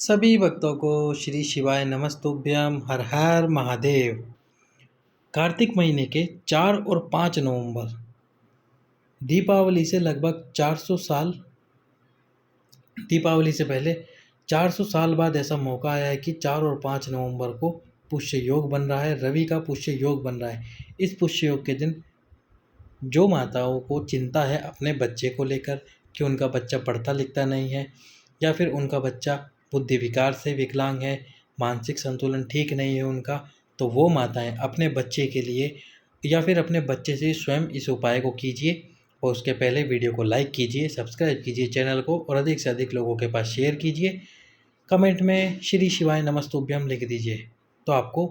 सभी भक्तों को श्री शिवाय नमस्तुभ्यम। हर हर महादेव। कार्तिक महीने के 4 और 5 नवंबर, दीपावली से लगभग 400 साल, दीपावली से पहले 400 साल बाद ऐसा मौका आया है कि 4 और 5 नवंबर को पुष्य योग बन रहा है। रवि का पुष्य योग बन रहा है। इस पुष्य योग के दिन जो माताओं को चिंता है अपने बच्चे को लेकर कि उनका बच्चा पढ़ता लिखता नहीं है, या फिर उनका बच्चा बुद्धि विकार से विकलांग है, मानसिक संतुलन ठीक नहीं है उनका, तो वो माताएं अपने बच्चे के लिए या फिर अपने बच्चे से स्वयं इस उपाय को कीजिए। और उसके पहले वीडियो को लाइक कीजिए, सब्सक्राइब कीजिए चैनल को, और अधिक से अधिक लोगों के पास शेयर कीजिए। कमेंट में श्री शिवाय नमस्तुभ्यम लिख दीजिए। तो आपको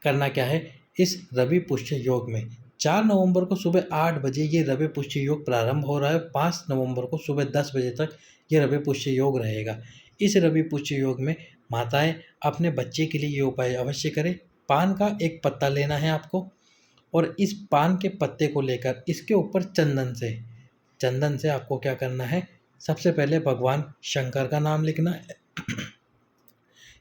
करना क्या है, इस रवि पुष्य योग में 4 नवंबर को सुबह 8 बजे ये रवि पुष्य योग प्रारंभ हो रहा है। 5 नवंबर को सुबह 10 बजे तक ये रवि पुष्य योग रहेगा। इस रवि पुष्य योग में माताएं अपने बच्चे के लिए ये उपाय अवश्य करें। पान का एक पत्ता लेना है आपको, और इस पान के पत्ते को लेकर इसके ऊपर चंदन से आपको क्या करना है, सबसे पहले भगवान शंकर का नाम लिखना है।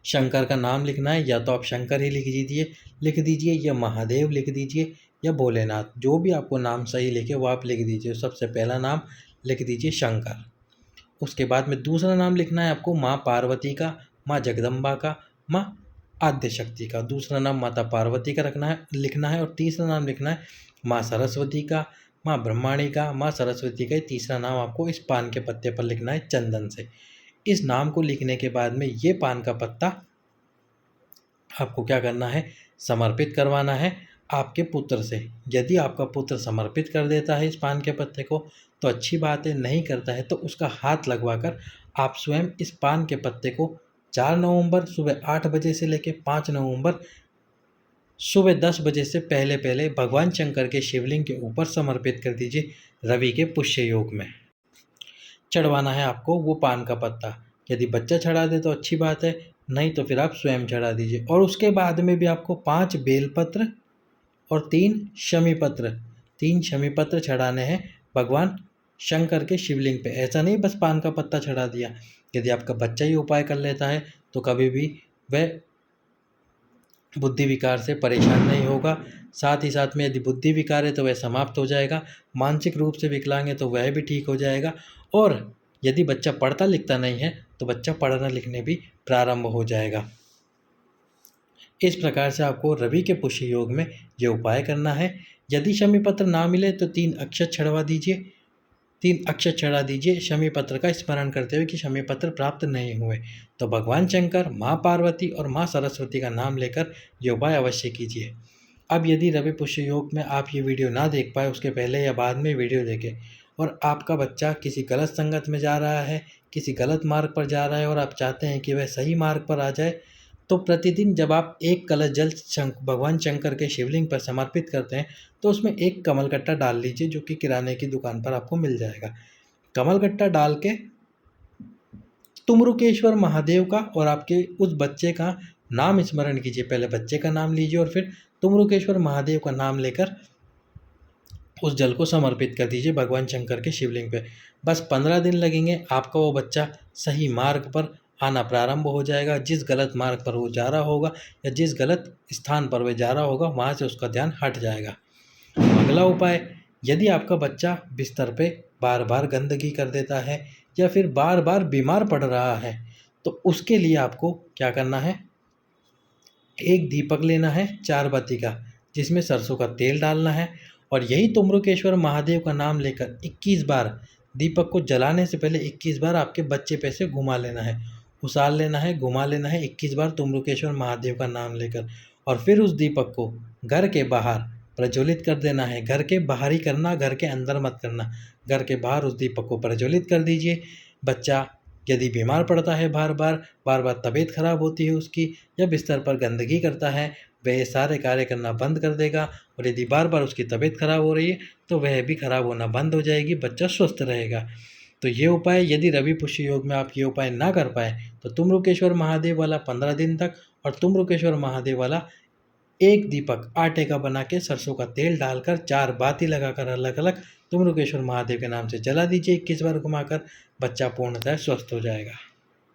शंकर का नाम लिखना है, या तो आप शंकर ही लिख दीजिए या महादेव लिख दीजिए या भोलेनाथ, जो भी आपको नाम सही लिखे वो आप लिख दीजिए। सबसे पहला नाम लिख दीजिए शंकर। उसके बाद में दूसरा नाम लिखना है आपको माँ पार्वती का, माँ जगदम्बा का, माँ आद्य शक्ति का। दूसरा नाम माता पार्वती का लिखना है। और तीसरा नाम लिखना है माँ सरस्वती का, माँ ब्रह्माणी का, माँ सरस्वती का। तीसरा नाम आपको इस पान के पत्ते पर लिखना है चंदन से। इस नाम को लिखने के बाद में ये पान का पत्ता आपको क्या करना है, समर्पित करवाना है आपके पुत्र से। यदि आपका पुत्र समर्पित कर देता है इस पान के पत्ते को तो अच्छी बात है, नहीं करता है तो उसका हाथ लगवाकर आप स्वयं इस पान के पत्ते को 4 नवंबर सुबह 8 बजे से लेकर 5 नवंबर सुबह 10 बजे से पहले पहले भगवान शंकर के शिवलिंग के ऊपर समर्पित कर दीजिए। रवि के पुष्य योग में चढ़वाना है आपको वो पान का पत्ता। यदि बच्चा चढ़ा दे तो अच्छी बात है, नहीं तो फिर आप स्वयं चढ़ा दीजिए। और उसके बाद में भी आपको 5 बेलपत्र और 3 शमी पत्र चढ़ाने हैं भगवान शंकर के शिवलिंग पे। ऐसा नहीं बस पान का पत्ता चढ़ा दिया। यदि आपका बच्चा ही उपाय कर लेता है तो कभी भी वह बुद्धि विकार से परेशान नहीं होगा। साथ ही साथ में यदि बुद्धि विकार है तो वह समाप्त हो जाएगा। मानसिक रूप से विकलांग है तो वह भी ठीक हो जाएगा। और यदि बच्चा पढ़ता लिखता नहीं है तो बच्चा पढ़ना लिखने भी प्रारंभ हो जाएगा। इस प्रकार से आपको रवि के पुष्य योग में ये उपाय करना है। यदि शमी पत्र ना मिले तो 3 अक्षत चढ़वा दीजिए। 3 अक्षत चढ़ा दीजिए शमी पत्र का स्मरण करते हुए कि शमी पत्र प्राप्त नहीं हुए तो भगवान शंकर, माँ पार्वती और माँ सरस्वती का नाम लेकर ये उपाय अवश्य कीजिए। अब यदि रवि पुष्य योग में आप ये वीडियो ना देख पाए, उसके पहले या बाद में वीडियो देखें, और आपका बच्चा किसी गलत संगत में जा रहा है, किसी गलत मार्ग पर जा रहा है और आप चाहते हैं कि वह सही मार्ग पर आ जाए, तो प्रतिदिन जब आप एक कलश जल भगवान शंकर के शिवलिंग पर समर्पित करते हैं तो उसमें एक कमलकट्टा डाल लीजिए, जो कि किराने की दुकान पर आपको मिल जाएगा। कमलकट्टा डाल के तुमरुकेश्वर महादेव का और आपके उस बच्चे का नाम स्मरण कीजिए। पहले बच्चे का नाम लीजिए और फिर तुमरुकेश्वर महादेव का नाम लेकर उस जल को समर्पित कर दीजिए भगवान शंकर के शिवलिंग पे। बस 15 दिन लगेंगे, आपका वो बच्चा सही मार्ग पर आना प्रारंभ हो जाएगा। जिस गलत मार्ग पर वो जा रहा होगा या जिस गलत स्थान पर वह जा रहा होगा वहाँ से उसका ध्यान हट जाएगा। अगला उपाय, यदि आपका बच्चा बिस्तर पे बार बार गंदगी कर देता है या फिर बार बार बीमार पड़ रहा है तो उसके लिए आपको क्या करना है, एक दीपक लेना है 4 बत्ती का, जिसमें सरसों का तेल डालना है, और यही तुमरुकेश्वर महादेव का नाम लेकर 21 बार दीपक को जलाने से पहले 21 बार आपके बच्चे पे से घुमा लेना है, उसाल लेना है, घुमा लेना है 21 बार तुमरुकेश्वर महादेव का नाम लेकर। और फिर उस दीपक को घर के बाहर प्रज्वलित कर देना है। घर के बाहर ही करना, घर के अंदर मत करना। घर के बाहर उस दीपक को प्रज्वलित कर दीजिए। बच्चा यदि बीमार पड़ता है, बार बार तबीयत खराब होती है उसकी, या बिस्तर पर गंदगी करता है, वह सारे कार्य करना बंद कर देगा। और यदि बार बार उसकी तबीयत खराब हो रही है तो वह भी खराब होना बंद हो जाएगी, बच्चा स्वस्थ रहेगा। तो ये उपाय, यदि रवि पुष्य योग में आप ये उपाय ना कर पाए तो तुमरुकेश्वर महादेव वाला 15 दिन तक, और तुमरुकेश्वर महादेव वाला एक दीपक आटे का बना के सरसों का तेल डालकर 4 बाती लगाकर अलग अलग तुमरुकेश्वर महादेव के नाम से जला दीजिए 21 बार घुमाकर। बच्चा पूर्णतः स्वस्थ हो जाएगा।